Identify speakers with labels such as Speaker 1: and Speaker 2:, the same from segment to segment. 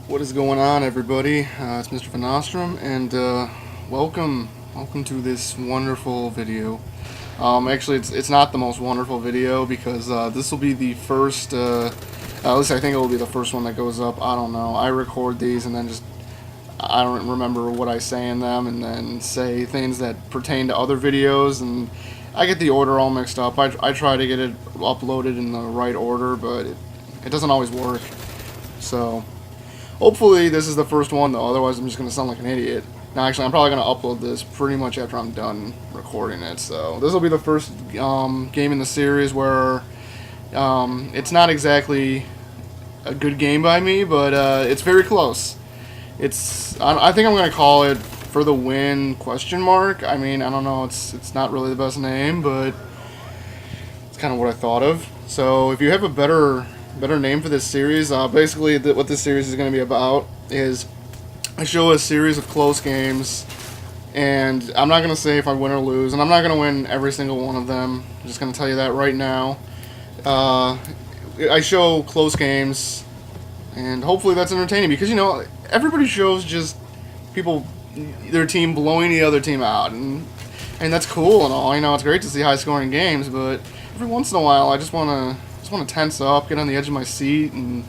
Speaker 1: What is going on, everybody? It's Mr. Van Ostrom, and welcome to this wonderful video. Actually, it's not the most wonderful video because this will be the first, at least I think it will be the first one that goes up. I don't know. I record these and then just, I don't remember what I say in them, and then say things that pertain to other videos, and I get the order all mixed up. I try to get it uploaded in the right order, but it doesn't always work. So hopefully this is the first one, though, otherwise I'm just going to sound like an idiot. Now, actually, I'm probably going to upload this pretty much after I'm done recording it, so this will be the first game in the series where it's not exactly a good game by me, but it's very close. I think I'm going to call it For the Win question mark. I mean, I don't know, it's not really the best name, but it's kind of what I thought of. So if you have a better name for this series, basically what this series is going to be about is I show a series of close games, and I'm not going to say if I win or lose, and I'm not going to win every single one of them. I'm just going to tell you that right now. I show close games, and hopefully that's entertaining, because, you know, everybody shows just people, their team blowing the other team out, and that's cool and all. You know, it's great to see high-scoring games, but every once in a while I just want to tense up, get on the edge of my seat, and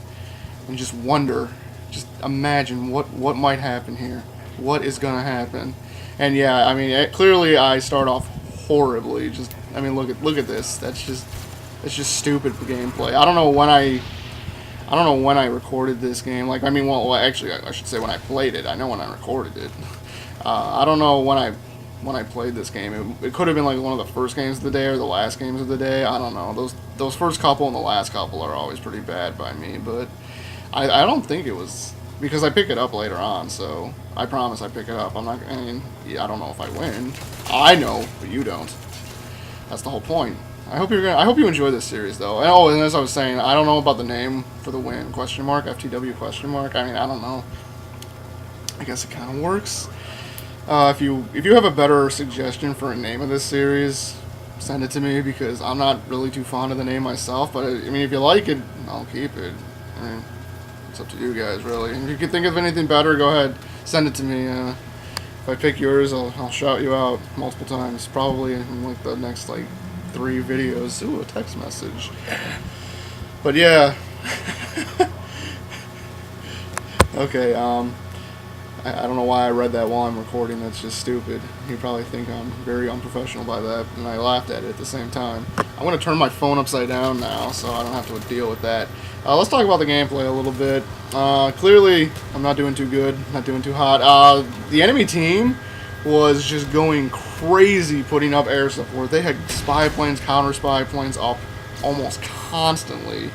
Speaker 1: just wonder, just imagine what might happen here, what is gonna happen. And yeah, I mean, clearly I start off horribly. Just, I mean, look at this. That's just stupid gameplay. I don't know when I recorded this game. Like, I mean, well, actually, I should say when I played it. I know when I recorded it. I don't know when I played this game. It could have been like one of the first games of the day or the last games of the day. I don't know. Those first couple and the last couple are always pretty bad by me, but I don't think it was, because I pick it up later on, so I promise I pick it up. I don't know if I win. I know, but you don't. That's the whole point. I hope you enjoy this series, though. And as I was saying, I don't know about the name For the Win question mark, FTW question mark. I mean, I don't know. I guess it kind of works. If you have a better suggestion for a name of this series, send it to me, because I'm not really too fond of the name myself. But I mean, if you like it, I'll keep it. I mean, it's up to you guys, really. And if you can think of anything better, go ahead, send it to me. If I pick yours, I'll shout you out multiple times, probably in like the next like 3 videos. Ooh, a text message. But yeah. Okay. I don't know why I read that while I'm recording. That's just stupid. You probably think I'm very unprofessional by that, and I laughed at it at the same time. I'm going to turn my phone upside down now, so I don't have to deal with that. Let's talk about the gameplay a little bit. Clearly, I'm not doing too good, not doing too hot. The enemy team was just going crazy putting up air support. They had spy planes, counter spy planes up almost constantly.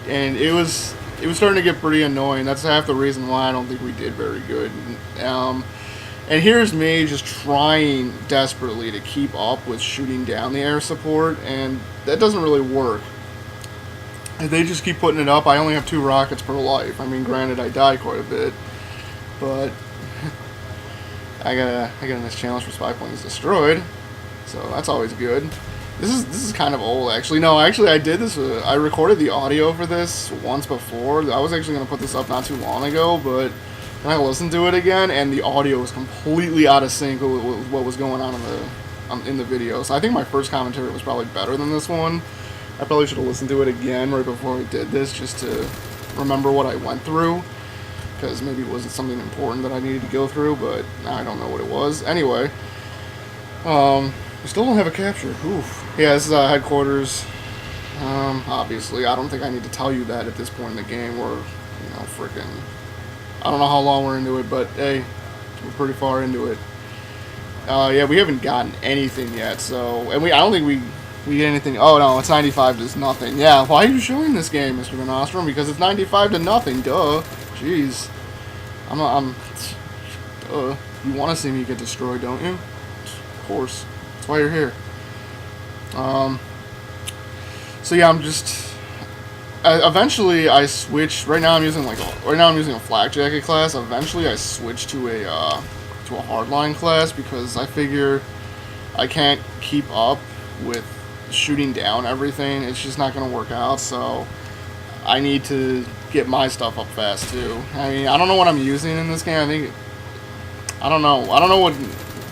Speaker 1: And it was starting to get pretty annoying. That's half the reason why I don't think we did very good. And here's me just trying desperately to keep up with shooting down the air support, and that doesn't really work. If they just keep putting it up, I only have 2 rockets per life. I mean, granted, I die quite a bit, but I got a nice challenge for spy planes destroyed, so that's always good. This is kind of old, actually. No, actually, I did this. I recorded the audio for this once before. I was actually going to put this up not too long ago, but then I listened to it again, and the audio was completely out of sync with what was going on in the video. So I think my first commentary was probably better than this one. I probably should have listened to it again right before I did this, just to remember what I went through, because maybe it wasn't something important that I needed to go through, but I don't know what it was. Anyway, we still don't have a capture. Oof. Yeah, this is headquarters. Obviously, I don't think I need to tell you that at this point in the game. We're, you know, freaking, I don't know how long we're into it, but hey, we're pretty far into it. Yeah, we haven't gotten anything yet, so, and I don't think we get anything. Oh no, it's 95 to nothing. Yeah, why are you showing this game, Mr. Van Ostrom? Because it's 95 to nothing. Duh. Jeez. Duh. You want to see me get destroyed, don't you? Of course. That's why you're here. So yeah, eventually I switched. Right now I'm using a flak jacket class. Eventually I switched to a hardline class, because I figure I can't keep up with shooting down everything. It's just not going to work out. So I need to get my stuff up fast too. I mean, I don't know what I'm using in this game. I don't know what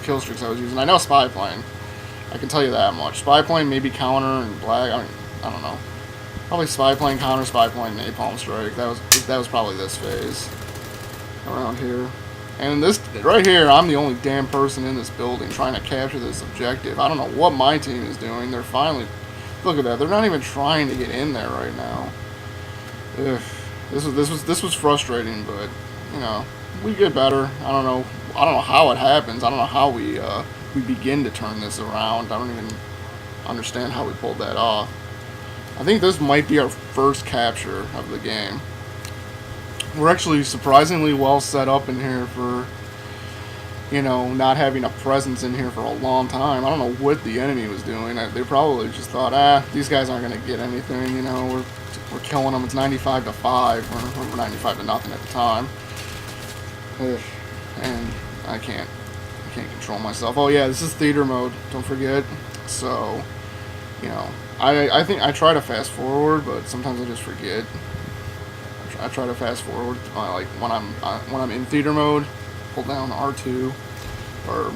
Speaker 1: kill streaks I was using. I know spy plane. I can tell you that much. Spy plane, maybe counter and black. I mean, I don't know. Probably spy plane, counter, spy plane, napalm strike. That was probably this phase around here. And this right here, I'm the only damn person in this building trying to capture this objective. I don't know what my team is doing. They're finally, look at that. They're not even trying to get in there right now. Ugh. This was frustrating, but you know, we get better. I don't know how it happens. I don't know how we begin to turn this around. I don't even understand how we pulled that off. I think this might be our first capture of the game. We're actually surprisingly well set up in here for, you know, not having a presence in here for a long time. I don't know what the enemy was doing. They probably just thought, these guys aren't going to get anything. You know, we're killing them. It's 95 to 5, or 95 to nothing at the time. Ugh. And I can't control myself. Oh yeah, this is theater mode. Don't forget. So, you know, I think I try to fast forward, but sometimes I just forget. I try to fast forward, like when I'm in theater mode, pull down R2 or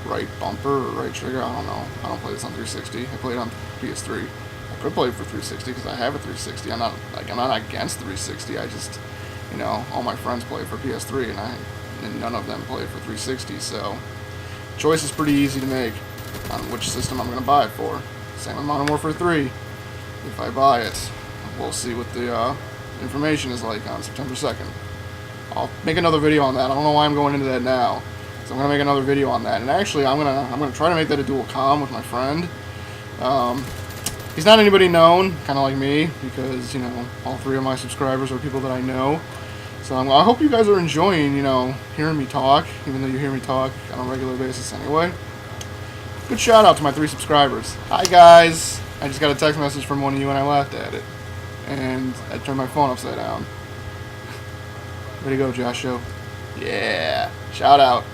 Speaker 1: right bumper or right trigger. I don't know. I don't play this on 360. I play it on PS3. I could play it for 360 because I have a 360. I'm not against 360. I just, you know, all my friends play for PS3 and none of them play for 360. So choice is pretty easy to make on which system I'm going to buy it for. Same with Modern Warfare 3. If I buy it, we'll see what the information is like on September 2nd. I'll make another video on that. I don't know why I'm going into that now. So I'm gonna make another video on that. And actually, I'm gonna try to make that a dual comm with my friend. He's not anybody known, kind of like me, because you know all 3 of my subscribers are people that I know. So I hope you guys are enjoying, you know, hearing me talk, even though you hear me talk on a regular basis anyway. Good shout out to my 3 subscribers. Hi guys. I just got a text message from one of you and I laughed at it. And I turned my phone upside down. Way to go, Joshua. Yeah. Shout out.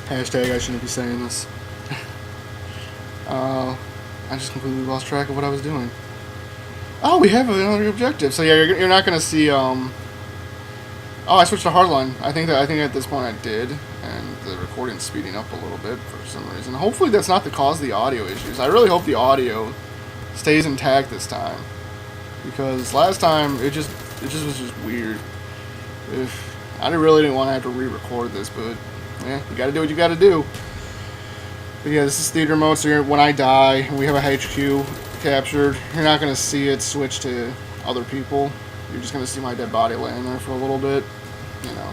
Speaker 1: Hashtag I shouldn't be saying this. I just completely lost track of what I was doing. Oh, we have another objective. So yeah, you're not gonna see. Oh, I switched to hardline. I think at this point I did, and the recording's speeding up a little bit for some reason. Hopefully that's not the cause of the audio issues. I really hope the audio stays intact this time, because last time it just was just weird. I really didn't want to have to re-record this, but yeah, you gotta do what you gotta do. But yeah, this is theater mode, so when I die and we have a HQ captured, you're not gonna see it switch to other people. You're just gonna see my dead body laying there for a little bit. You know,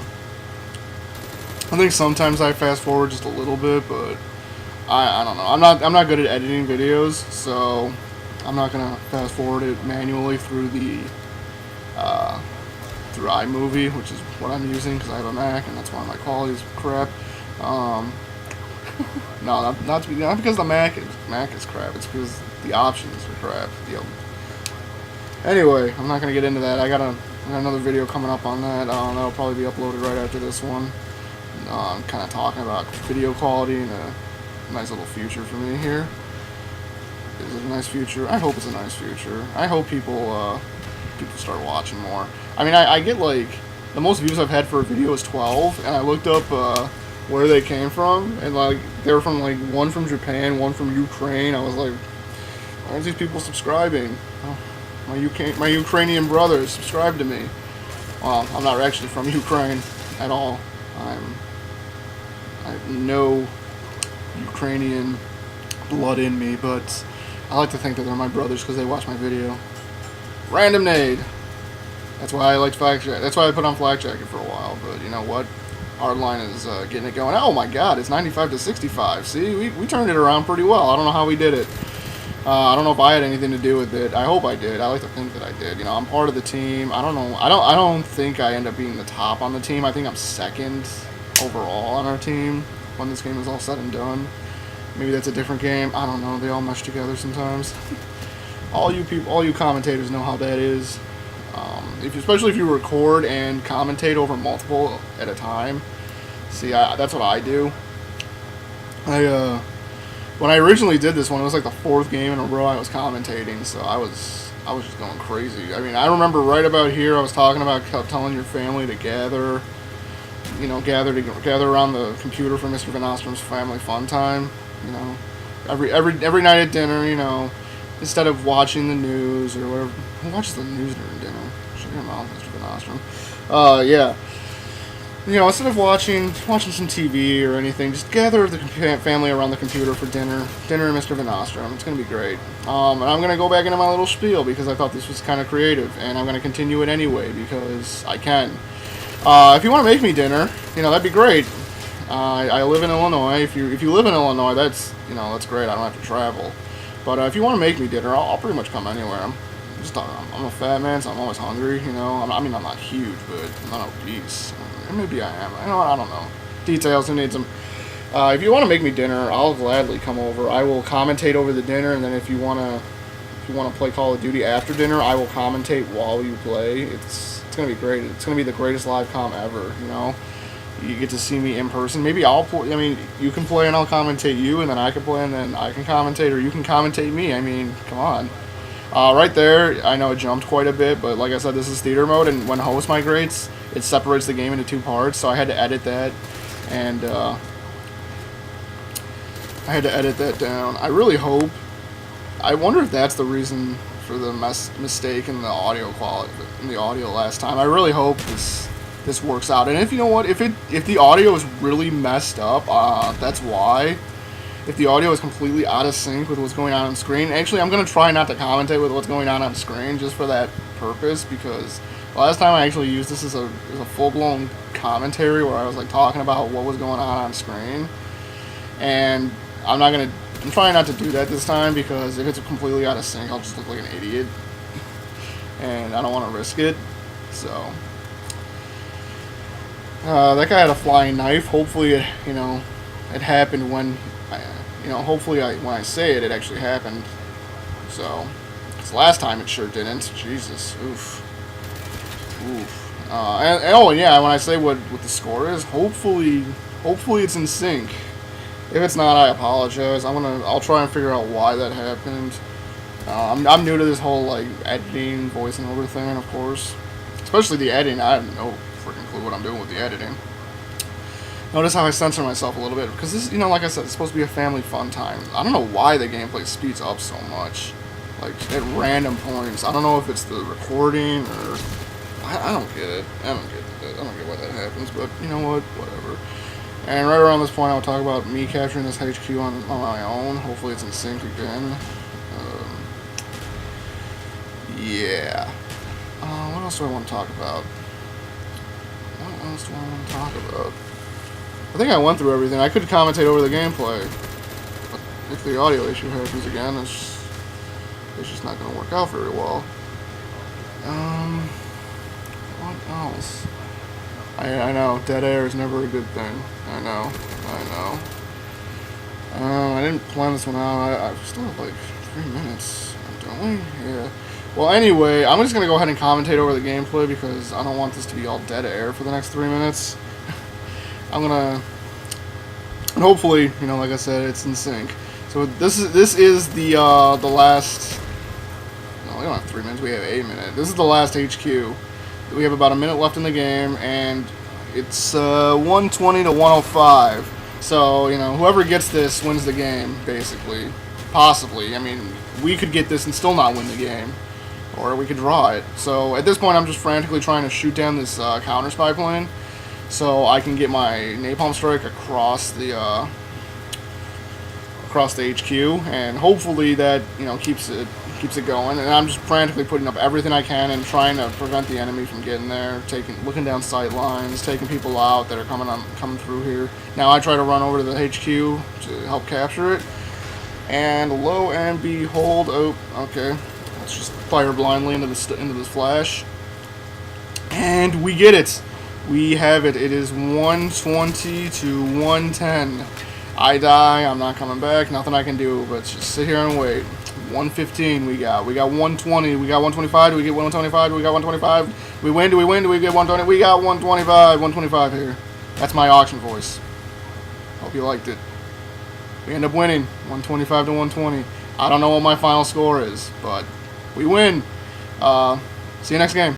Speaker 1: I think sometimes I fast forward just a little bit, but I don't know. I'm not good at editing videos, so I'm not gonna fast forward it manually through the through iMovie, which is what I'm using because I have a Mac and that's why my quality is crap. No, not because the Mac is crap. It's because the options are crap. Anyway, I'm not gonna get into that. I got another video coming up on that. That'll probably be uploaded right after this one. I'm kind of talking about video quality and a nice little future for me here. Is it a nice future? I hope it's a nice future. I hope people start watching more. I mean, I get like the most views I've had for a video is 12, and I looked up where they came from, and like they were from like one from Japan, one from Ukraine. I was like, why aren't these people subscribing? Oh, my Ukrainian brothers subscribe to me. Well, I'm not actually from Ukraine at all. I have no Ukrainian blood in me, but I like to think that they're my brothers because they watch my video. Random nade. That's why I liked Flak Jacket. That's why I put on Flak Jacket for a while. But you know what? Hardline is getting it going. Oh my God, it's 95 to 65. See, we turned it around pretty well. I don't know how we did it. I don't know if I had anything to do with it. I hope I did. I like to think that I did. You know, I'm part of the team. I don't know. I don't think I end up being the top on the team. I think I'm second overall on our team when this game is all said and done. Maybe that's a different game. I don't know. They all mesh together sometimes. All you commentators know how that is. Especially if you record and commentate over multiple at a time. See, that's what I do. I when I originally did this one, it was like the 4th game in a row I was commentating, so I was just going crazy. I mean, I remember right about here I was talking about telling your family to gather, you know, gather around the computer for Mr. Van Ostrom's family fun time. You know, every night at dinner, you know, instead of watching the news or whatever. Who watches the news during dinner? Shut your mouth, Mr. Van Ostrom. Yeah. You know, instead of watching some TV or anything, just gather the family around the computer for dinner. Dinner and Mr. Van Ostrom. It's going to be great. And I'm going to go back into my little spiel because I thought this was kind of creative, and I'm going to continue it anyway because I can. If you want to make me dinner, you know, that'd be great. I live in Illinois. If you live in Illinois, that's great. I don't have to travel. But if you want to make me dinner, I'll pretty much come anywhere. I'm a fat man, so I'm always hungry. You know, I mean, I'm not huge, but I'm not obese. Maybe I am. I don't know. Details. Who needs them? If you want to make me dinner, I'll gladly come over. I will commentate over the dinner, and then if you wanna play Call of Duty after dinner, I will commentate while you play. It's gonna be great. It's gonna be the greatest live comm ever. You know, you get to see me in person. Maybe I'll play. I mean, you can play and I'll commentate you, and then I can play and then I can commentate, or you can commentate me. I mean, come on. Right there, I know it jumped quite a bit, but like I said, this is theater mode, and when host migrates, it separates the game into 2 parts, so I had to edit that, and I had to edit that down. I really hope, I wonder if that's the reason for the mistake in the audio quality, in the audio last time. I really hope this works out, and if you know what, if the audio is really messed up, that's why. If the audio is completely out of sync with what's going on screen, actually, I'm going to try not to commentate with what's going on screen just for that purpose, because last time I actually used this as a full-blown commentary where I was like talking about what was going on screen, and I'm trying not to do that this time, because if it's completely out of sync, I'll just look like an idiot, and I don't want to risk it. So that guy had a flying knife. Hopefully, it happened when. Hopefully when I say it, it actually happened. So, because last time it sure didn't. Jesus, oof. And yeah, when I say what the score is, hopefully it's in sync. If it's not, I apologize. I'll try and figure out why that happened. I'm new to this whole like editing, voice and over thing, of course. Especially the editing. I have no freaking clue what I'm doing with the editing. Notice how I censor myself a little bit, because this, like I said, it's supposed to be a family fun time. I don't know why the gameplay speeds up so much, like at random points. I don't know if it's the recording or I don't get it. I don't get why that happens, but you know what? Whatever. And right around this point, I'll talk about me capturing this HQ on my own. Hopefully, it's in sync again. Yeah. What else do I want to talk about? I think I went through everything. I could commentate over the gameplay, but if the audio issue happens again, it's just not going to work out very well. What else? I know, dead air is never a good thing. I know. I didn't plan this one out. I still have like 3 minutes, don't we? Yeah. Well, anyway, I'm just going to go ahead and commentate over the gameplay because I don't want this to be all dead air for the next 3 minutes. I'm gonna, and hopefully, like I said, it's in sync. So this is the last. No, we don't have 3 minutes. We have 8 minutes. This is the last HQ. We have about a minute left in the game, and it's 120 to 105. So whoever gets this wins the game, basically, possibly. I mean, we could get this and still not win the game, or we could draw it. So at this point, I'm just frantically trying to shoot down this counter spy plane, so I can get my napalm strike across the HQ, and hopefully that keeps it going. And I'm just frantically putting up everything I can and trying to prevent the enemy from getting there, looking down sight lines, taking people out that are coming through here. Now I try to run over to the HQ to help capture it, and lo and behold, oh, okay, let's just fire blindly into this flash, and we get it. We have it. It is 120 to 110. I die. I'm not coming back. Nothing I can do but just sit here and wait. 115 we got. We got 120. We got 125. Do we get 125? Do we got 125? We win. Do we win? Do we get 120? We got 125. 125 here. That's my auction voice. Hope you liked it. We end up winning 125 to 120. I don't know what my final score is, but we win. See you next game.